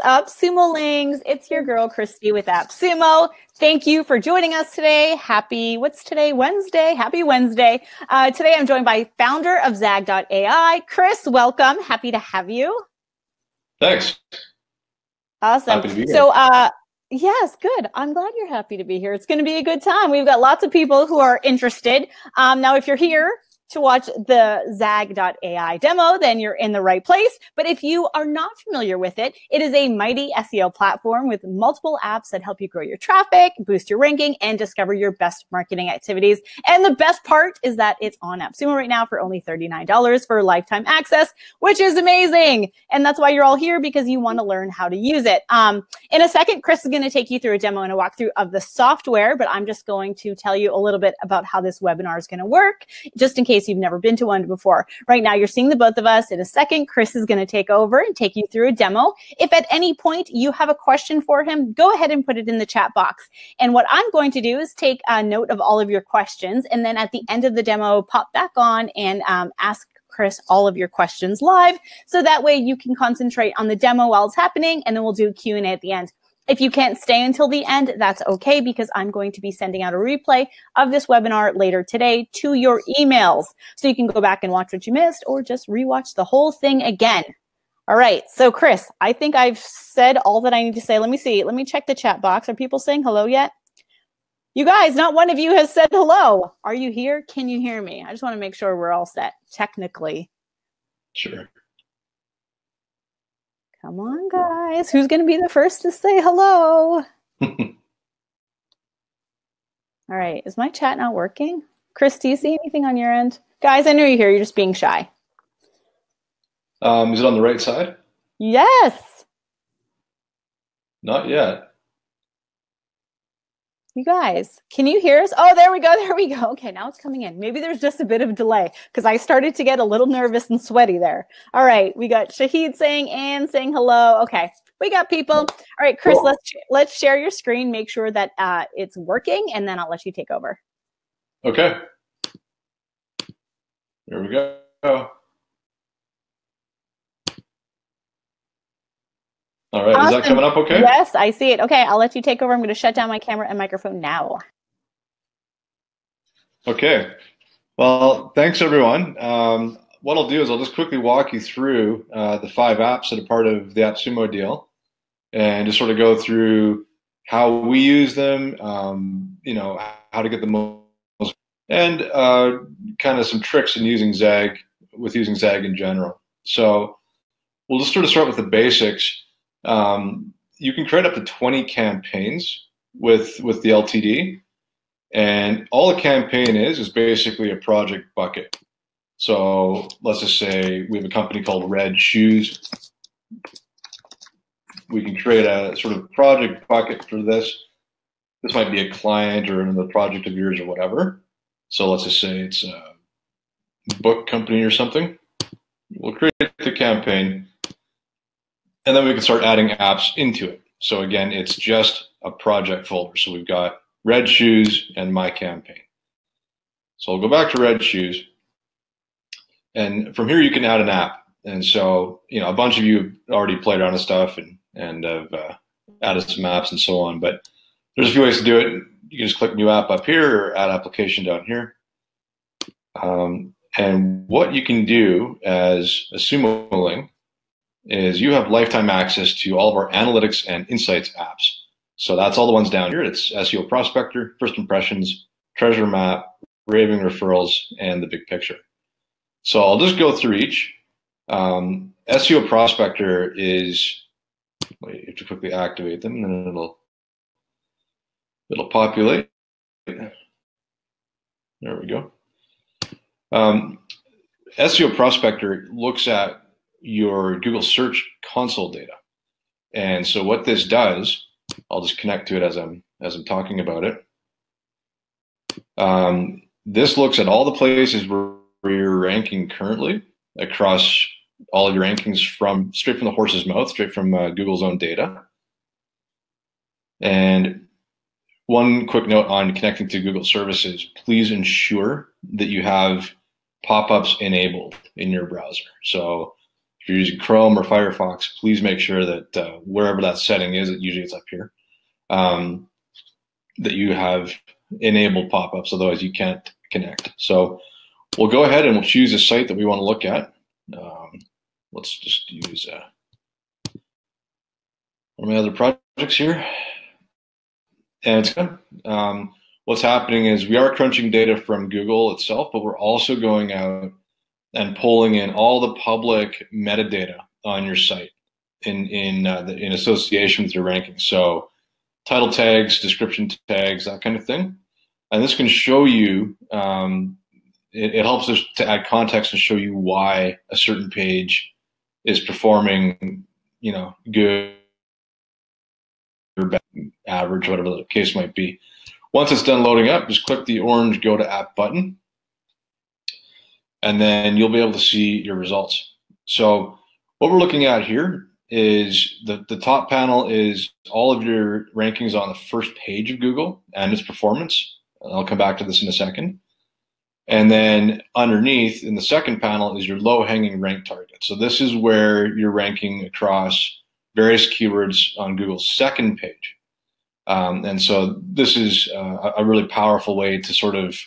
Up, Sumolings? It's your girl, Christy with AppSumo. Thank you for joining us today. What's today? Wednesday. Happy Wednesday. Today I'm joined by founder of Zag.ai, Chris. Welcome. Happy to have you. Thanks. Awesome. Happy to be here. So, yes, good. I'm glad you're happy to be here. It's going to be a good time. We've got lots of people who are interested. Now, if you're here to watch the Zag.ai demo, then you're in the right place. But if you are not familiar with it, it is a mighty SEO platform with multiple apps that help you grow your traffic, boost your ranking, and discover your best marketing activities. And the best part is that it's on AppSumo right now for only $39 for lifetime access, which is amazing. And that's why you're all here, because you want to learn how to use it. In a second, Chris is going to take you through a demo and a walkthrough of the software, but I'm just going to tell you a little bit about how this webinar is going to work, just in case you've never been to one before. Right now, you're seeing the both of us. In a second, Chris is going to take over and take you through a demo. If at any point you have a question for him, go ahead and put it in the chat box. And what I'm going to do is take a note of all of your questions, and then at the end of the demo, pop back on and ask Chris all of your questions live. So that way you can concentrate on the demo while it's happening, and then we'll do Q&A at the end. If you can't stay until the end, that's okay, because I'm going to be sending out a replay of this webinar later today to your emails. So you can go back and watch what you missed, or just rewatch the whole thing again. All right. So Chris, I think I've said all that I need to say. Let me see. Let me check the chat box. Are people saying hello yet? You guys, not one of you has said hello. Are you here? Can you hear me? I just want to make sure we're all set technically. Sure. Come on, guys. Who's going to be the first to say hello? All right. Is my chat not working? Chris, do you see anything on your end? Guys, I know you're here. You're just being shy. Is it on the right side? Yes. Not yet. You guys, can you hear us? Oh, there we go. There we go. Okay, now it's coming in. Maybe there's just a bit of delay, because I started to get a little nervous and sweaty there. All right, we got Shahid saying and saying hello. Okay, we got people. All right, Chris, cool. Let's share your screen. Make sure that it's working, and then I'll let you take over. Okay. There we go. All right, awesome. Is that coming up okay? Yes, I see it. Okay, I'll let you take over. I'm going to shut down my camera and microphone now. Okay. Well, thanks, everyone. What I'll do is I'll just quickly walk you through the 5 apps that are part of the AppSumo deal, and just sort of go through how we use them, you know, how to get the most, and kind of some tricks in using Zag, using Zag in general. So we'll just sort of start with the basics. You can create up to 20 campaigns with the LTD, and all a campaign is basically a project bucket. So let's just say we have a company called Red Shoes. We can create a sort of project bucket for this. This might be a client or another project of yours or whatever. So let's just say it's a book company or something. We'll create the campaign, and then we can start adding apps into it. So again, it's just a project folder. So we've got Red Shoes and My Campaign. So I'll go back to Red Shoes. And from here, you can add an app. And so, you know, a bunch of you have already played around with stuff and have added some apps and so on. But there's a few ways to do it. You can just click New App up here, or Add Application down here. And what you can do as a Sumoling is you have lifetime access to all of our analytics and insights apps. So that's all the ones down here. It's SEO Prospector, First Impressions, Treasure Map, Raving, Referrals, and the Big Picture. So I'll just go through each. SEO Prospector is, wait, you have to quickly activate them, and then it'll populate. There we go. SEO Prospector looks at your Google Search Console data. And so what this does, I'll just connect to it as I'm talking about it. This looks at all the places where you're ranking currently across all of your rankings straight from the horse's mouth, straight from Google's own data. And one quick note on connecting to Google services, please ensure that you have pop-ups enabled in your browser. So If you're using Chrome or Firefox, please make sure that wherever that setting is, usually it's up here, that you have enabled pop-ups, otherwise you can't connect. So we'll go ahead and we'll choose a site that we want to look at. Let's just use one of my other projects here. And it's good. What's happening is we are crunching data from Google itself, but we're also going out and pulling in all the public metadata on your site in association with your rankings. So title tags, description tags, that kind of thing. And this can show you, it helps us to add context and show you why a certain page is performing, good or bad, average, whatever the case might be. Once it's done loading up, just click the orange Go to App button, and then you'll be able to see your results. So what we're looking at here is the top panel is all of your rankings on the first page of Google and its performance. I'll come back to this in a second. And then underneath in the second panel is your low-hanging rank target. So this is where you're ranking across various keywords on Google's second page. And so this is a really powerful way to sort of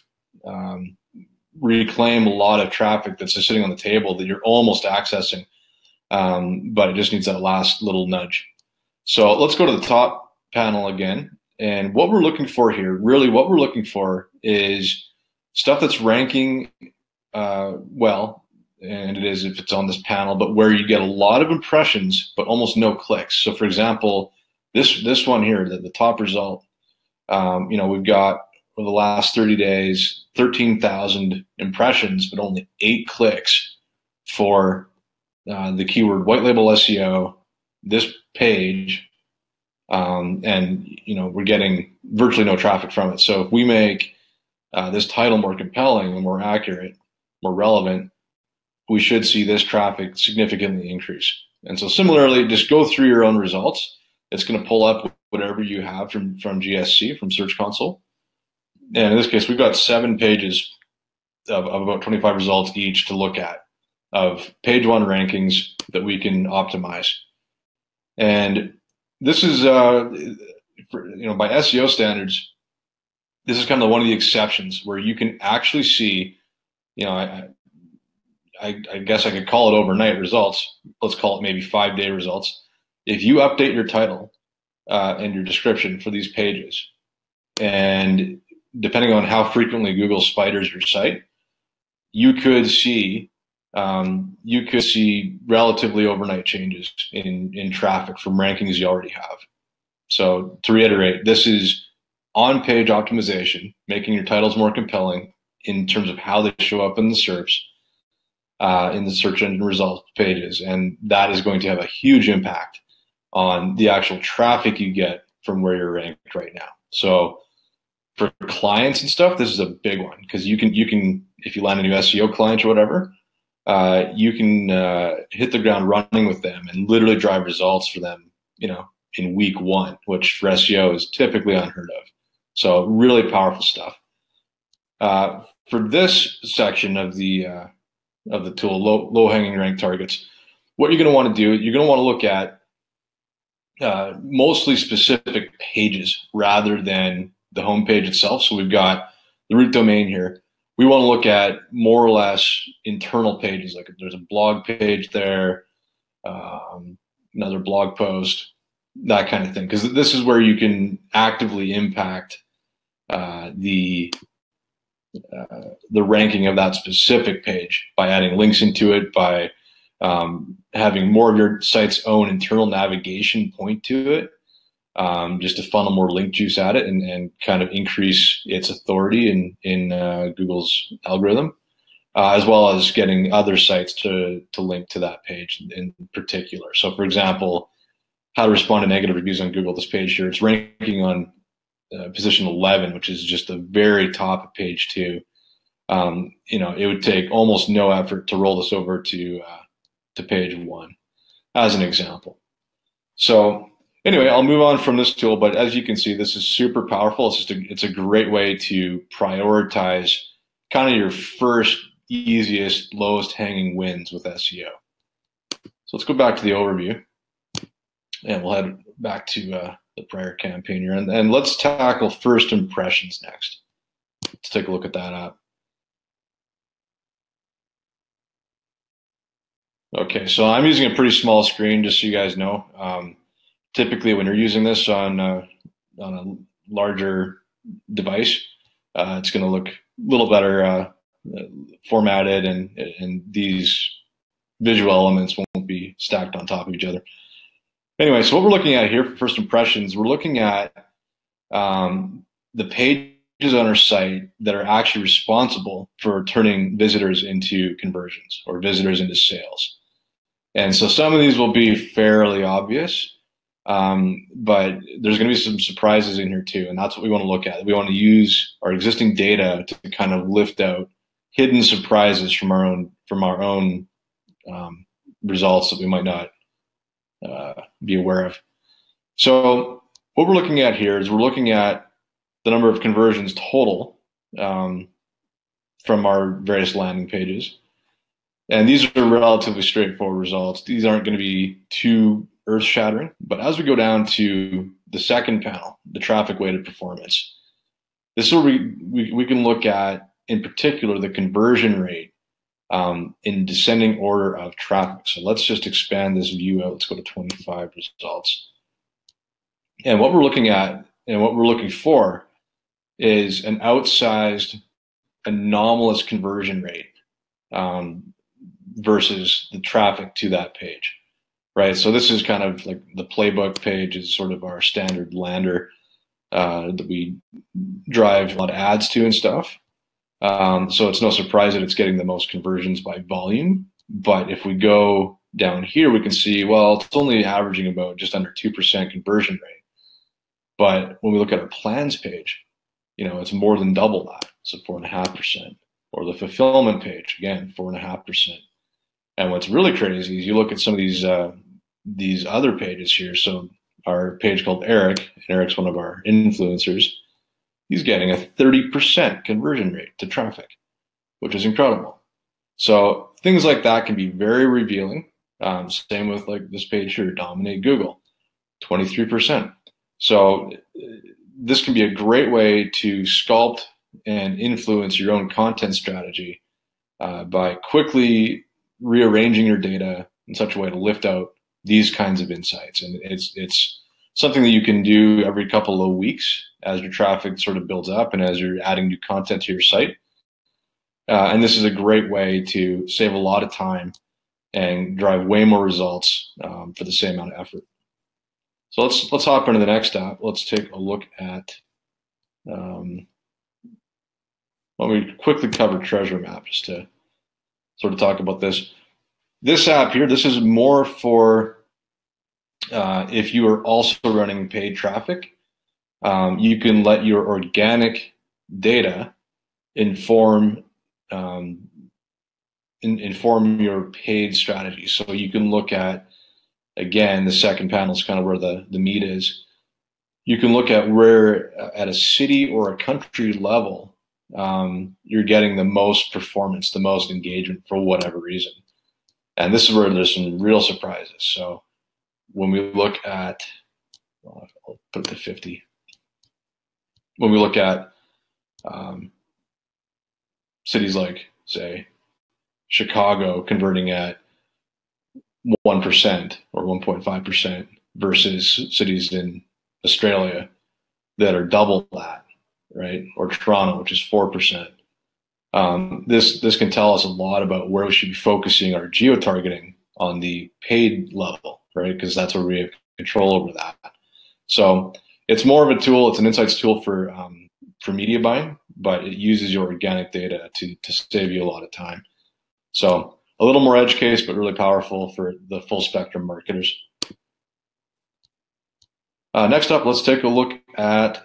reclaim a lot of traffic that's just sitting on the table that you're almost accessing, but it just needs that last little nudge. So let's go to the top panel again. And what we're looking for here, really what we're looking for is stuff that's ranking well, and it is if it's on this panel, but where you get a lot of impressions, but almost no clicks. So for example, this one here, the top result, we've got over the last 30 days, 13,000 impressions, but only 8 clicks for the keyword white label SEO, this page, and we're getting virtually no traffic from it. So if we make this title more compelling and more accurate, more relevant, we should see this traffic significantly increase. And so similarly, just go through your own results. It's going to pull up whatever you have from GSC, from Search Console. And in this case, we've got 7 pages of about 25 results each to look at of page 1 rankings that we can optimize. And this is, by SEO standards, this is kind of one of the exceptions where you can actually see, I guess I could call it overnight results. Let's call it maybe 5-day results. If you update your title and your description for these pages, and depending on how frequently Google spiders your site, you could see relatively overnight changes in traffic from rankings you already have. So to reiterate, this is on-page optimization, making your titles more compelling in terms of how they show up in the SERPs, in the search engine results pages, and that is going to have a huge impact on the actual traffic you get from where you're ranked right now. So for clients and stuff, this is a big one because you can if you land a new SEO client or whatever, you can hit the ground running with them and literally drive results for them, in week 1, which for SEO is typically unheard of. So really powerful stuff. For this section of the tool, low-hanging rank targets, what you're going to want to do, you're going to want to look at mostly specific pages rather than the home page itself. So we've got the root domain here. We want to look at more or less internal pages, like if there's a blog page there, another blog post, that kind of thing, because this is where you can actively impact the ranking of that specific page by adding links into it, by having more of your site's own internal navigation point to it, just to funnel more link juice at it and kind of increase its authority in Google's algorithm, as well as getting other sites to link to that page in particular. So for example, how to respond to negative reviews on Google, this page here, it's ranking on position 11, which is just the very top of page 2. It would take almost no effort to roll this over to page 1 as an example. So anyway, I'll move on from this tool, but as you can see, this is super powerful. It's a great way to prioritize kind of your first, easiest, lowest hanging wins with SEO. So let's go back to the overview, and we'll head back to the prior campaign here. And let's tackle first impressions next. Let's take a look at that app. Okay, so I'm using a pretty small screen, just so you guys know. Typically, when you're using this on a larger device, it's going to look a little better formatted, and these visual elements won't be stacked on top of each other. Anyway, so what we're looking at here for first impressions, we're looking at the pages on our site that are actually responsible for turning visitors into conversions or visitors into sales. And so some of these will be fairly obvious, but there's going to be some surprises in here too, and that's what we want to look at. We want to use our existing data to kind of lift out hidden surprises from our own results that we might not be aware of. So what we're looking at here is we're looking at the number of conversions total from our various landing pages. And these are relatively straightforward results. These aren't going to be too earth-shattering. But as we go down to the second panel, the traffic-weighted performance, this is where we can look at, in particular, the conversion rate in descending order of traffic. So let's just expand this view out. Let's go to 25 results. And what we're looking at and what we're looking for is an outsized, anomalous conversion rate versus the traffic to that page, right? So this is kind of like the playbook page is sort of our standard lander that we drive a lot of ads to and stuff. So it's no surprise that it's getting the most conversions by volume. But if we go down here, we can see, well, it's only averaging about just under 2% conversion rate. But when we look at our plans page, it's more than double that, so 4.5%. Or the fulfillment page, again, 4.5%. And what's really crazy is you look at some of these other pages here. So our page called Eric, and Eric's one of our influencers. He's getting a 30% conversion rate to traffic, which is incredible. So things like that can be very revealing. Same with like this page here, Dominate Google, 23%. So this can be a great way to sculpt and influence your own content strategy by quickly rearranging your data in such a way to lift out these kinds of insights. And it's something that you can do every couple of weeks as your traffic sort of builds up and as you're adding new content to your site. And this is a great way to save a lot of time and drive way more results for the same amount of effort. So let's hop into the next app. Let's take a look at, let me quickly cover Treasure Map just to sort of talk about this. This app here, this is more for if you are also running paid traffic. You can let your organic data inform your paid strategy. So you can look at, again, the second panel is kind of where the meat is. You can look at where at a city or a country level, you're getting the most performance, the most engagement for whatever reason. And this is where there's some real surprises. So when we look at, well, I'll put it to 50. When we look at cities like, say, Chicago converting at 1% or 1.5% versus cities in Australia that are double that, right? Or Toronto, which is 4%. This can tell us a lot about where we should be focusing our geo-targeting on the paid level, right? Because that's where we have control over that. So it's more of a tool. It's an insights tool for media buying, but it uses your organic data to save you a lot of time. So a little more edge case, but really powerful for the full spectrum marketers. Next up, let's take a look at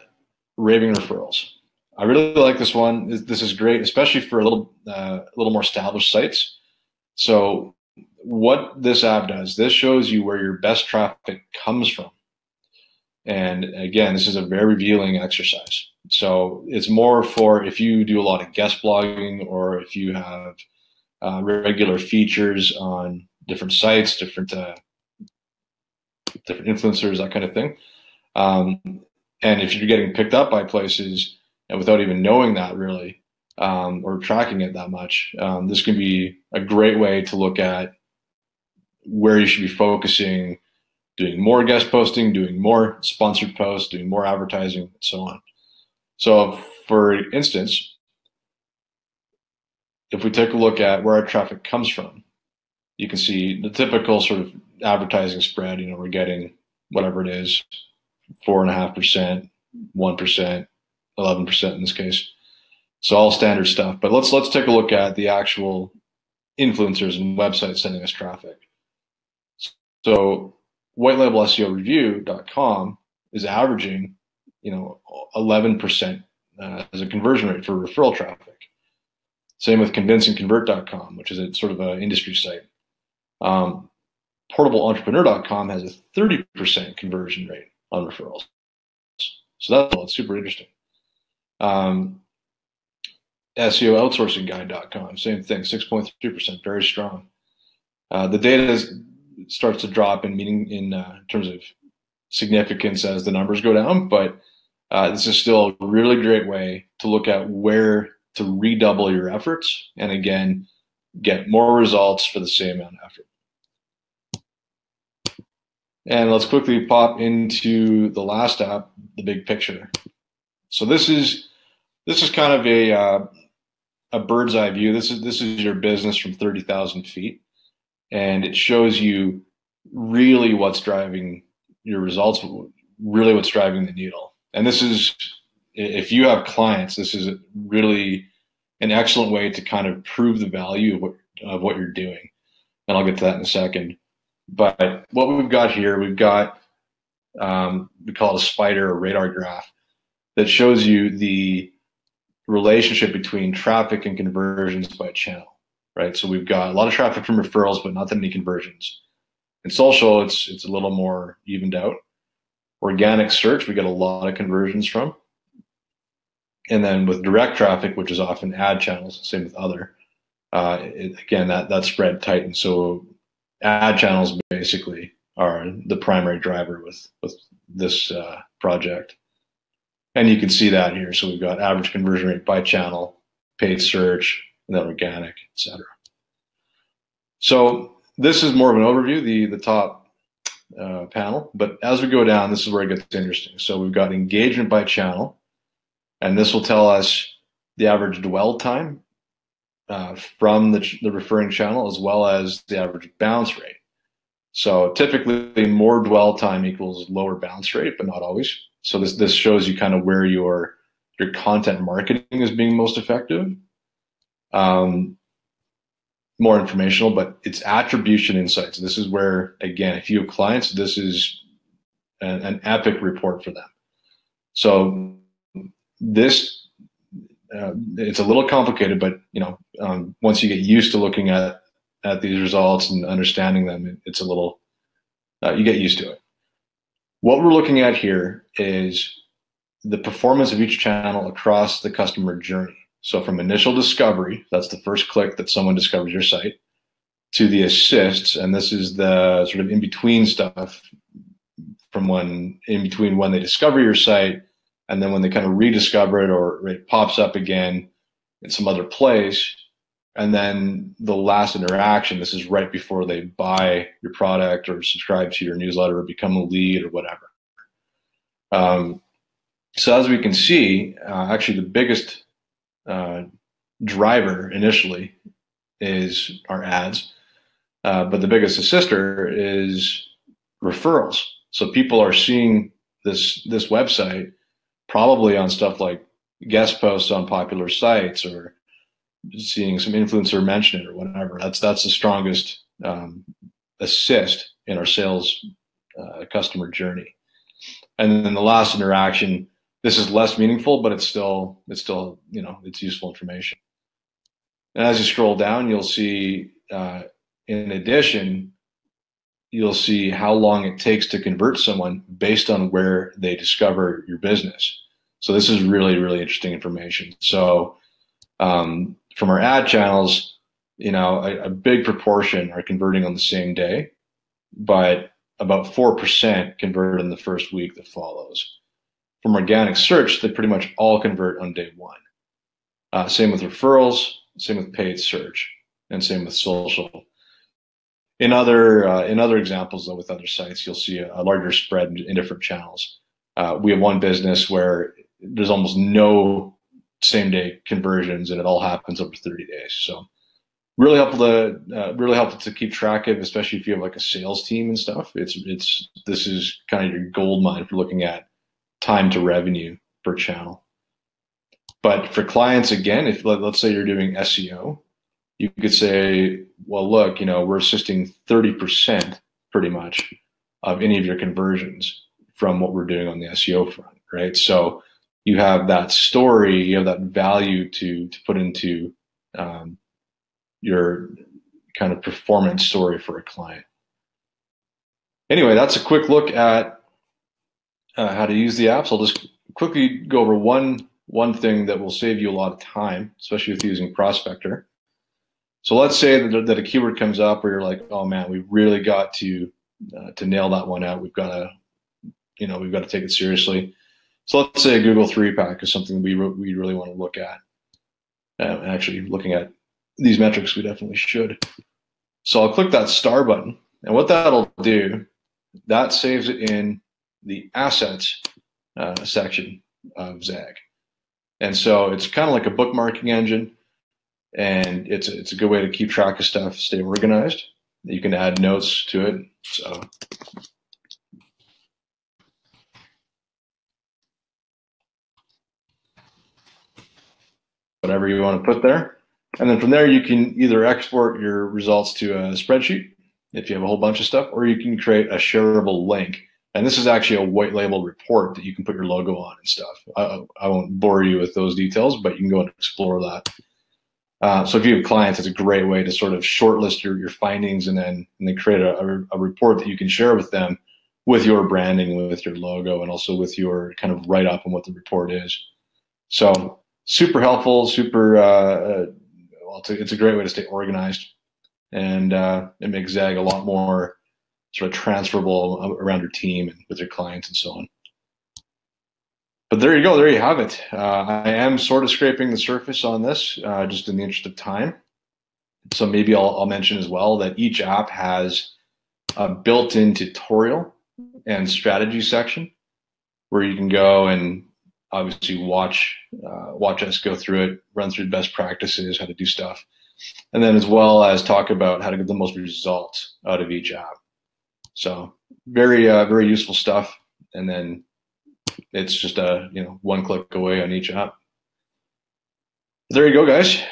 Raving referrals. I really like this one. This is great, especially for a little more established sites. So what this app does, this shows you where your best traffic comes from. And again, this is a very revealing exercise. So it's more for if you do a lot of guest blogging or if you have regular features on different sites, different influencers, that kind of thing. And if you're getting picked up by places and without even knowing that really, or tracking it that much, this can be a great way to look at where you should be focusing, doing more guest posting, doing more sponsored posts, doing more advertising, and so on. So for instance, if we take a look at where our traffic comes from, you can see the typical sort of advertising spread. You know, we're getting whatever it is, 4.5%, 1%, 11% in this case. So all standard stuff. But let's take a look at the actual influencers and websites sending us traffic. So whitelabelseoreview.com is averaging, 11% as a conversion rate for referral traffic. Same with convinceandconvert.com, which is a sort of an industry site. Portableentrepreneur.com has a 30% conversion rate on referrals. So that's super interesting. SEOoutsourcingguide.com, same thing, 6.3%, very strong. The data starts to drop in meaning in terms of significance as the numbers go down, but this is still a really great way to look at where to redouble your efforts and again get more results for the same amount of effort. And let's quickly pop into the last app, the big picture. So this is kind of a bird's eye view. This is your business from 30,000 feet, and it shows you really what's driving your results, really what's driving the needle. And this is, if you have clients, this is really an excellent way to kind of prove the value of what you're doing. And I'll get to that in a second. But what we've got here, we've got, we call it a spider or radar graph that shows you the relationship between traffic and conversions by channel, right? So we've got a lot of traffic from referrals, but not that many conversions. In social, it's a little more evened out. Organic search, we get a lot of conversions from. And then with direct traffic, which is often ad channels, same with other, again, that spread tightens. So ad channels basically are the primary driver with this project. And you can see that here. So we've got average conversion rate by channel, paid search, and then organic, etc. So this is more of an overview, the top panel. But as we go down, this is where it gets interesting. So we've got engagement by channel, and this will tell us the average dwell time from the referring channel, as well as the average bounce rate. So typically more dwell time equals lower bounce rate, but not always. So this shows you kind of where your content marketing is being most effective. More informational, but it's attribution insights. This is where, again, if you have clients, this is an epic report for them. So this, it's a little complicated, but once you get used to looking at these results and understanding them, it's a little, you get used to it. What we're looking at here is the performance of each channel across the customer journey. So from initial discovery, that's the first click that someone discovers your site, to the assists, and this is the sort of in-between stuff from in between when they discover your site and then when they kind of rediscover it or it pops up again in some other place. And then the last interaction, this is right before they buy your product or subscribe to your newsletter or become a lead or whatever. So as we can see, actually the biggest driver initially is our ads, but the biggest assister is referrals. So people are seeing this website probably on stuff like guest posts on popular sites or seeing some influencer mention it or whatever. That's the strongest assist in our sales customer journey. And then the last interaction, this is less meaningful, but it's still it's useful information. And as you scroll down, you'll see in addition, you'll see how long it takes to convert someone based on where they discover your business. So this is really, really interesting information. So from our ad channels, a big proportion are converting on the same day, but about 4% convert in the first week that follows. From organic search, they pretty much all convert on day one. Same with referrals, same with paid search, and same with social. In other examples, though, with other sites, you'll see a larger spread in different channels. We have one business where there's almost no same-day conversions, and it all happens over 30 days. So really helpful to keep track of, especially if you have like a sales team and stuff. This is kind of your gold mine for looking at time to revenue per channel. But for clients, again, if let's say you're doing SEO, you could say, well, look, we're assisting 30% pretty much of any of your conversions from what we're doing on the SEO front, right? So you have that story, you have that value to put into your kind of performance story for a client. Anyway, that's a quick look at how to use the apps. I'll just quickly go over one thing that will save you a lot of time, especially with using Prospector. So let's say that a keyword comes up where you're like, oh man, we really got to nail that one out. We've got to take it seriously. So let's say a Google 3-pack is something we really want to look at. Actually, looking at these metrics, we definitely should. So I'll click that star button, and what that'll do, that saves it in the assets section of Zag. And so it's kind of like a bookmarking engine, and it's a good way to keep track of stuff, stay organized. You can add notes to it. So whatever you want to put there. And then from there, you can either export your results to a spreadsheet if you have a whole bunch of stuff, or you can create a shareable link. And this is actually a white label report that you can put your logo on and stuff. I won't bore you with those details, but you can go and explore that. So if you have clients, it's a great way to sort of shortlist your findings and then create a report that you can share with them with your branding, with your logo, and also with your kind of write-up on what the report is. So super helpful, it's a great way to stay organized, and it makes Zag a lot more sort of transferable around your team and with your clients and so on. But there you go, there you have it. I am sort of scraping the surface on this, just in the interest of time. So maybe I'll mention as well that each app has a built-in tutorial and strategy section where you can go and obviously watch us go through it, run through best practices, how to do stuff, and then as well as talk about how to get the most results out of each app. So very useful stuff. And then it's just a one click away on each app. There you go, guys.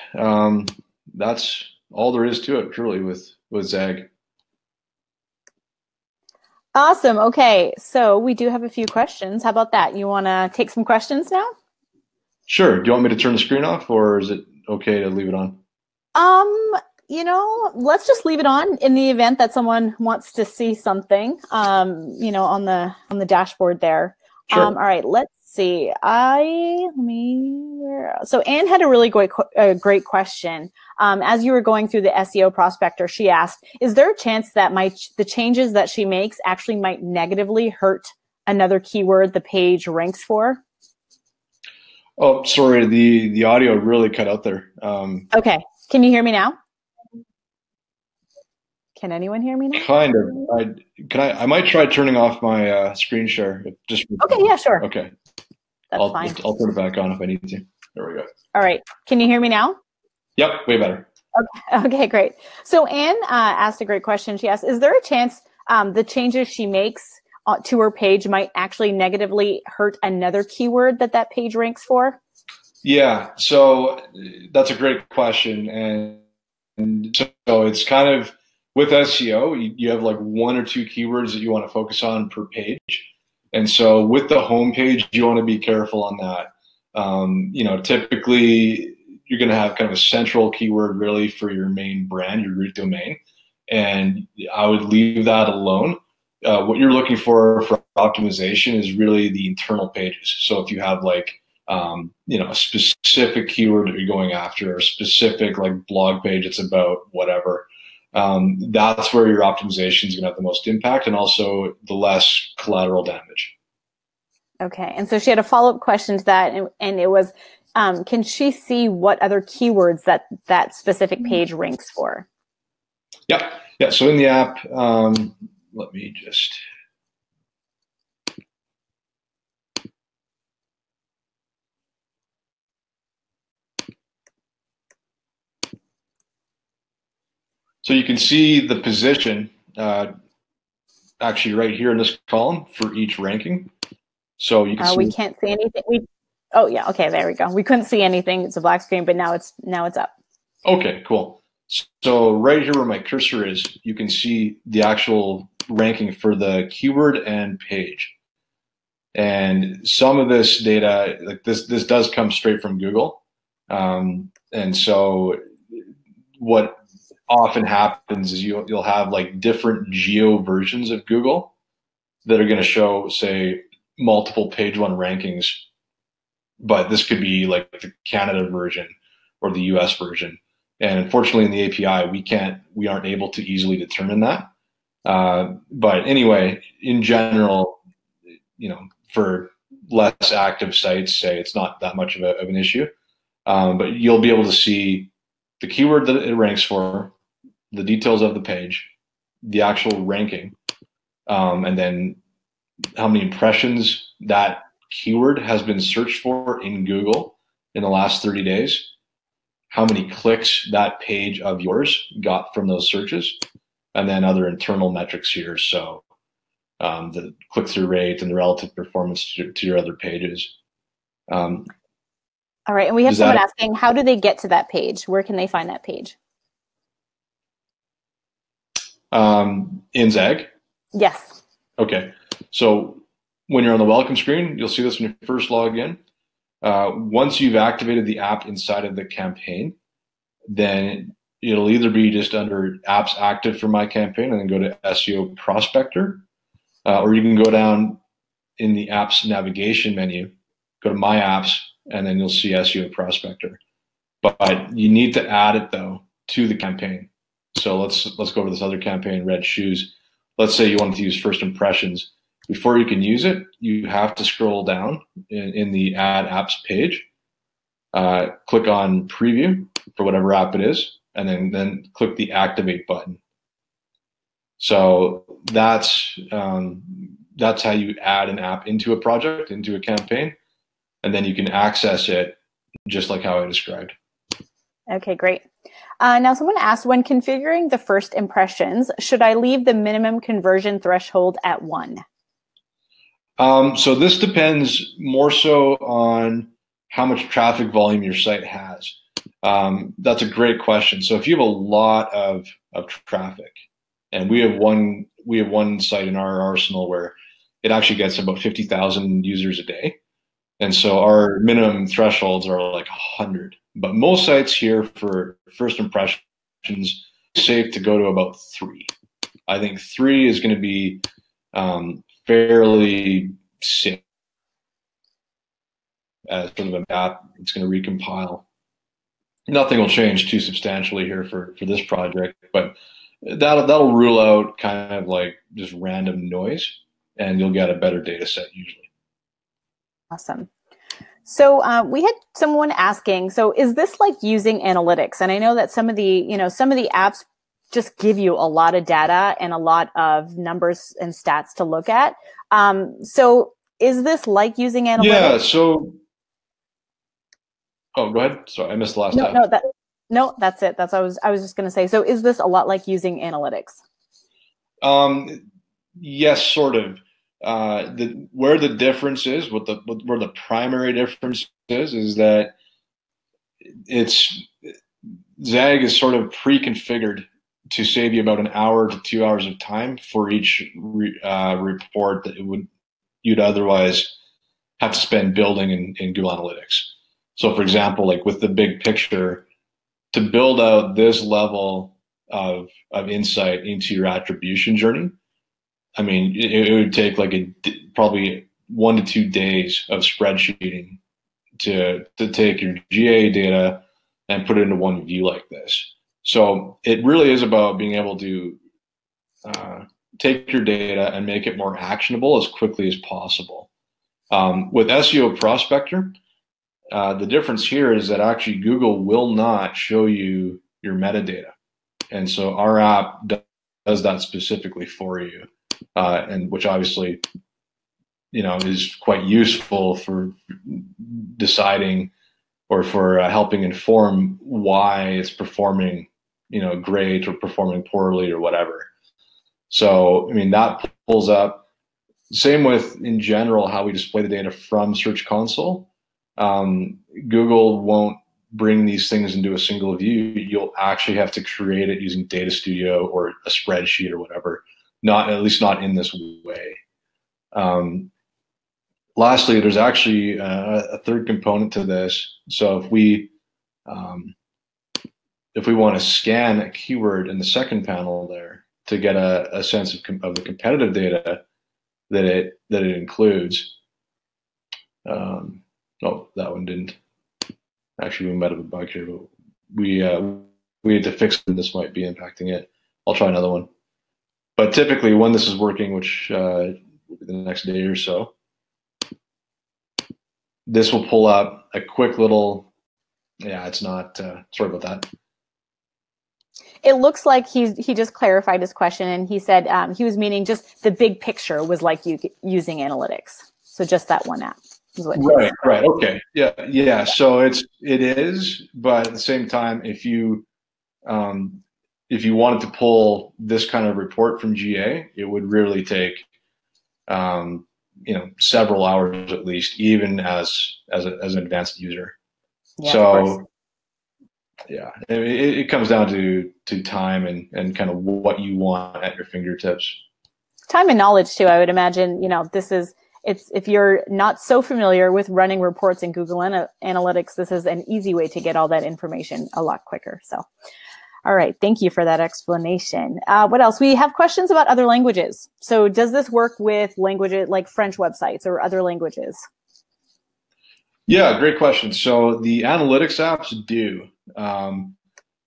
That's all there is to it, truly, with Zag. Awesome. Okay, so we do have a few questions. How about that? You want to take some questions now? Sure. Do you want me to turn the screen off, or is it okay to leave it on? Let's just leave it on in the event that someone wants to see something, on the dashboard there. Sure. All right, let's see. So Anne had a really great question. As you were going through the SEO prospector, she asked, is there a chance that the changes that she makes actually might negatively hurt another keyword the page ranks for? Oh, sorry, the audio really cut out there. Okay, can you hear me now? Can anyone hear me now? Kind of. I might try turning off my screen share. Okay, yeah, sure. Okay. That's fine. I'll turn it back on if I need to. There we go. All right. Can you hear me now? Yep, way better. Okay, great. So Anne asked a great question. She asked, is there a chance the changes she makes to her page might actually negatively hurt another keyword that page ranks for? Yeah, so that's a great question. And so it's kind of, with SEO, you have like one or two keywords that you want to focus on per page. And so with the home page, you want to be careful on that. Typically you're going to have kind of a central keyword really for your main brand, your root domain. And I would leave that alone. What you're looking for optimization is really the internal pages. So if you have like a specific keyword that you're going after, or a specific like blog page it's about, whatever. That's where your optimization is going to have the most impact, and also the less collateral damage. Okay. And so she had a follow-up question to that, and it was, can she see what other keywords that specific page ranks for? Yeah. Yeah. So in the app, let me just. So you can see the position actually right here in this column for each ranking. So you can see. We can't see anything. Oh yeah, okay, there we go. We couldn't see anything. It's a black screen, but now it's up. Okay, cool. So right here where my cursor is, you can see the actual ranking for the keyword and page. And some of this data, like this does come straight from Google. And so what often happens is you'll have like different geo versions of Google that are going to show, say, multiple page one rankings, but this could be like the Canada version or the US version. And unfortunately in the API, we aren't able to easily determine that. But anyway, in general, for less active sites, say, it's not that much of an issue. But you'll be able to see the keyword that it ranks for, the details of the page, the actual ranking, and then how many impressions that keyword has been searched for in Google in the last 30 days, how many clicks that page of yours got from those searches, and then other internal metrics here. So the click-through rate and the relative performance to your other pages. All right, and we have someone asking, how do they get to that page? Where can they find that page? In Zag? Yes. Okay, so when you're on the welcome screen, you'll see this when you first log in. Once you've activated the app inside of the campaign, then it'll either be just under apps active for my campaign and then go to SEO prospector, or you can go down in the apps navigation menu, go to my apps, and then you'll see SEO prospector. But you need to add it though to the campaign. So let's go over this other campaign, Red Shoes. Let's say you wanted to use first impressions. Before you can use it, you have to scroll down in the Add Apps page, click on Preview for whatever app it is, and then click the Activate button. So that's how you add an app into a project, into a campaign, and then you can access it just like how I described. Okay, great. Now someone asked, when configuring the first impressions, should I leave the minimum conversion threshold at 1? So this depends more so on how much traffic volume your site has. That's a great question. So if you have a lot of traffic, and we have one site in our arsenal where it actually gets about 50,000 users a day. And so our minimum thresholds are like 100. But most sites here for first impressions, safe to go to about 3. I think 3 is going to be fairly safe as sort of an app. It's going to recompile. Nothing will change too substantially here for this project, but that'll rule out kind of like just random noise, and you'll get a better data set usually. Awesome. So we had someone asking, so is this like using analytics? And I know that some of the apps just give you a lot of data and a lot of numbers and stats to look at. So is this like using analytics? Yeah, so, oh, go ahead. Sorry, I missed the last half. No, that's it. I was just going to say, so is this a lot like using analytics? Yes, sort of. Where the difference is, where the primary difference is that Zag is sort of pre-configured to save you about an hour to 2 hours of time for each report that you'd otherwise have to spend building in Google Analytics. So for example, like with the big picture, to build out this level of insight into your attribution journey, I mean, it would take like probably 1 to 2 days of spreadsheeting to take your GA data and put it into one view like this. So it really is about being able to take your data and make it more actionable as quickly as possible. With SEO Prospector, the difference here is that actually Google will not show you your metadata. And so our app does that specifically for you, and which obviously, is quite useful for deciding or for helping inform why it's performing, great or performing poorly or whatever. So, I mean, that pulls up. Same with, in general, how we display the data from Search Console. Google won't bring these things into a single view. You'll actually have to create it using Data Studio or a spreadsheet or whatever. At least not in this way. Lastly, there's actually a third component to this. So if we want to scan a keyword in the second panel there to get a sense of the competitive data that it includes. No, that one didn't. Actually, we might have a bug here, but we had to fix it. This might be impacting it. I'll try another one. But typically, when this is working, which will be the next day or so, this will pull up a quick little. Yeah, it's not. Sorry about that. It looks like he just clarified his question, and he said he was meaning just the big picture was like you using analytics. So just that one app. Right. Okay. Yeah. So it is, but at the same time, if you wanted to pull this kind of report from GA, it would really take several hours at least, even as an advanced user. Yeah, so yeah, it comes down to time and kind of what you want at your fingertips. Time and knowledge too, I would imagine. If you're not so familiar with running reports in Google Analytics, this is an easy way to get all that information a lot quicker. So, all right, thank you for that explanation. What else? We have questions about other languages. So does this work with languages like French websites or other languages? Yeah, great question. So the analytics apps do,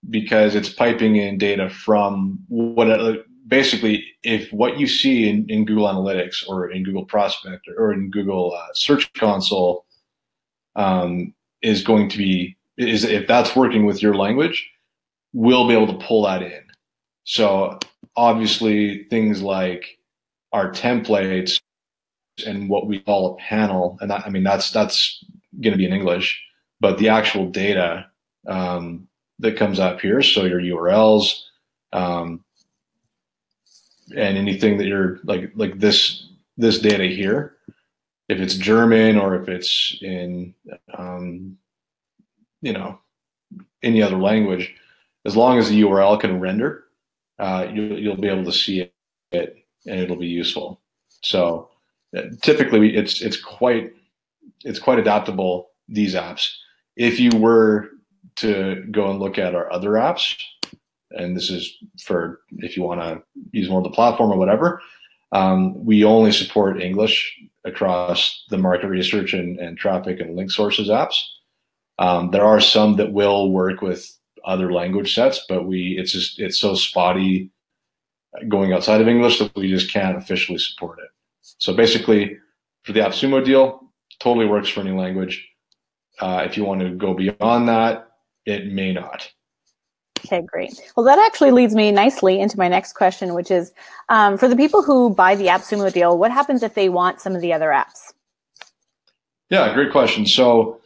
because it's piping in data from basically, if what you see in Google Analytics or in Google Prospector or in Google Search Console is going to be, if that's working with your language, we'll be able to pull that in. So obviously things like our templates and what we call a panel, and that's going to be in English, but the actual data that comes up here, so your URLs, and anything that you're like this data here, if it's German or if it's in any other language, as long as the URL can render, you'll be able to see it and it'll be useful. So typically it's quite adaptable, these apps. If you were to go and look at our other apps, and this is for if you want to use more of the platform or whatever, we only support English across the market research and traffic and link sources apps. There are some that will work with other language sets, but it's so spotty going outside of English that we just can't officially support it. So basically, for the AppSumo deal, totally works for any language. If you want to go beyond that, it may not. Okay, great. Well, that actually leads me nicely into my next question, which is, for the people who buy the AppSumo deal, what happens if they want some of the other apps? Yeah, great question. So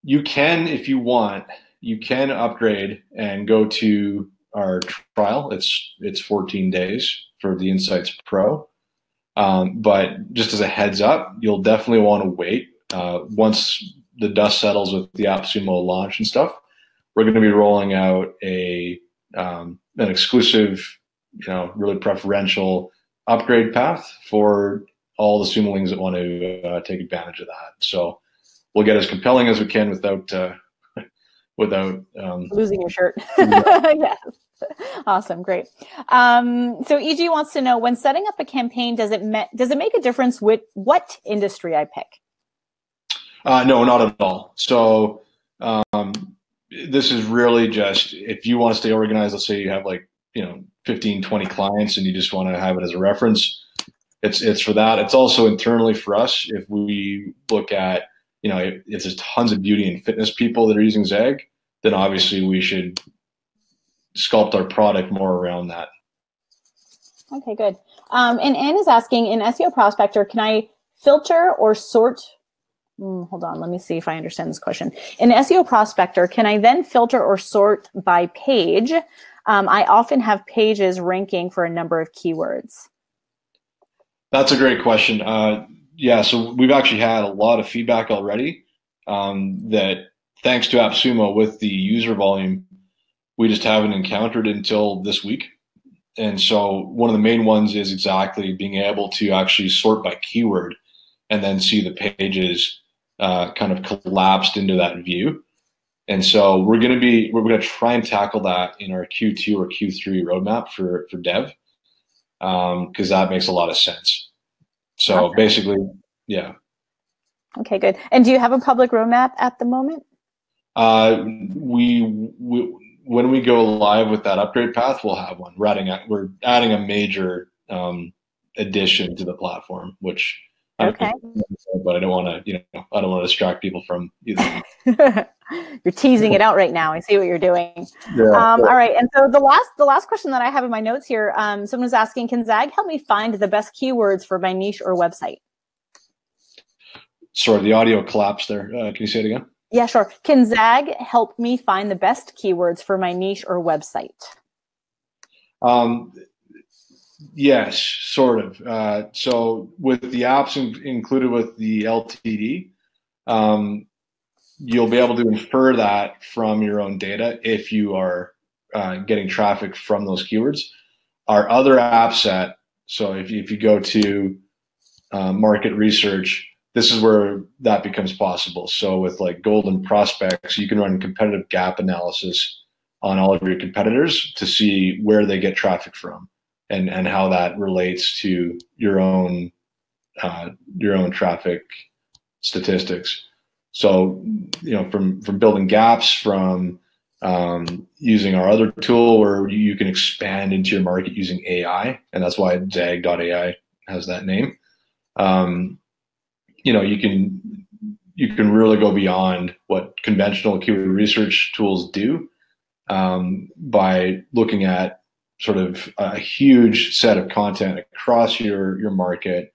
you can, if you want, you can upgrade and go to our trial. It's 14 days for the Insights Pro. But just as a heads up, you'll definitely want to wait. Once the dust settles with the AppSumo launch and stuff, we're going to be rolling out an exclusive, really preferential upgrade path for all the Sumolings that want to take advantage of that. So we'll get as compelling as we can without losing your shirt. Yeah. Awesome, great. So EG wants to know, when setting up a campaign, does it make a difference with what industry I pick? No, not at all. So this is really just if you want to stay organized. Let's say you have like 15, 20 clients, and you just want to have it as a reference. It's for that. It's also internally for us. If we look at if there's tons of beauty and fitness people that are using Zag, then obviously we should sculpt our product more around that. Okay, good. And Anne is asking, in SEO Prospector, can I filter or sort? Hold on, let me see if I understand this question. In SEO Prospector, can I then filter or sort by page? I often have pages ranking for a number of keywords. That's a great question. Yeah, so we've actually had a lot of feedback already that thanks to AppSumo with the user volume, we just haven't encountered until this week. And so one of the main ones is exactly being able to actually sort by keyword and then see the pages kind of collapsed into that view. And so we're going to try and tackle that in our Q2 or Q3 roadmap for dev, because that makes a lot of sense. So awesome. Basically, yeah. Okay, good. And do you have a public roadmap at the moment? When we go live with that upgrade path, we'll have one. We're adding a major addition to the platform, which okay. But I don't want to, I don't want to distract people from either. You're teasing it out right now. I see what you're doing. Yeah, all right. And so the last question that I have in my notes here, someone's asking, can Zag help me find the best keywords for my niche or website? Sorry, the audio collapsed there. Can you say it again? Yeah, sure. Can Zag help me find the best keywords for my niche or website? Yes, sort of. So with the apps included with the LTD, you'll be able to infer that from your own data if you are getting traffic from those keywords. Our other app set, so if you go to market research, this is where that becomes possible. So with like golden prospects, you can run competitive gap analysis on all of your competitors to see where they get traffic from and how that relates to your own traffic statistics. So, from building gaps, from using our other tool where you can expand into your market using AI, and that's why Zag.ai has that name. You can really go beyond what conventional keyword research tools do by looking at sort of a huge set of content across your market,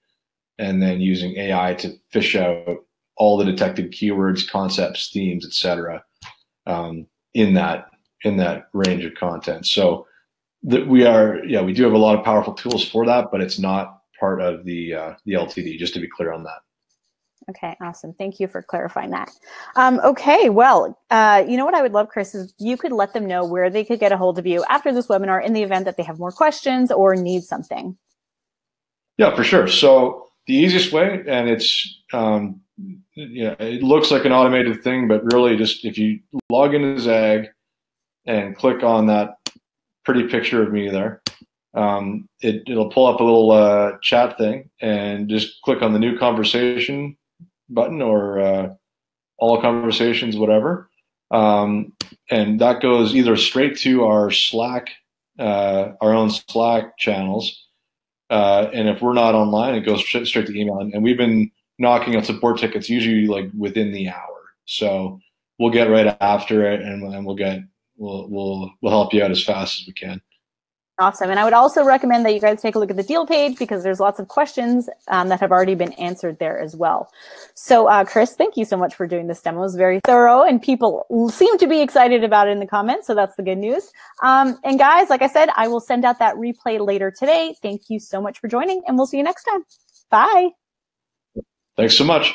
and then using AI to fish out all the detected keywords, concepts, themes, etc. In that range of content. So we do have a lot of powerful tools for that, but it's not part of the LTD. Just to be clear on that. Okay, awesome. Thank you for clarifying that. Okay, well, you know what I would love, Chris, is you could let them know where they could get a hold of you after this webinar in the event that they have more questions or need something. Yeah, for sure. So the easiest way, and it's it looks like an automated thing, but really just if you log into Zag and click on that pretty picture of me there, it'll pull up a little chat thing, and just click on the new conversation button or all conversations, whatever. And that goes either straight to our Slack, our own Slack channels. And if we're not online, it goes straight to email. And we've been knocking on support tickets usually like within the hour. So we'll get right after it, and we'll help you out as fast as we can. Awesome. And I would also recommend that you guys take a look at the deal page, because there's lots of questions that have already been answered there as well. So Chris, thank you so much for doing this demo. It was very thorough, and people seem to be excited about it in the comments. So that's the good news. And guys, like I said, I will send out that replay later today. Thank you so much for joining, and we'll see you next time. Bye. Thanks so much.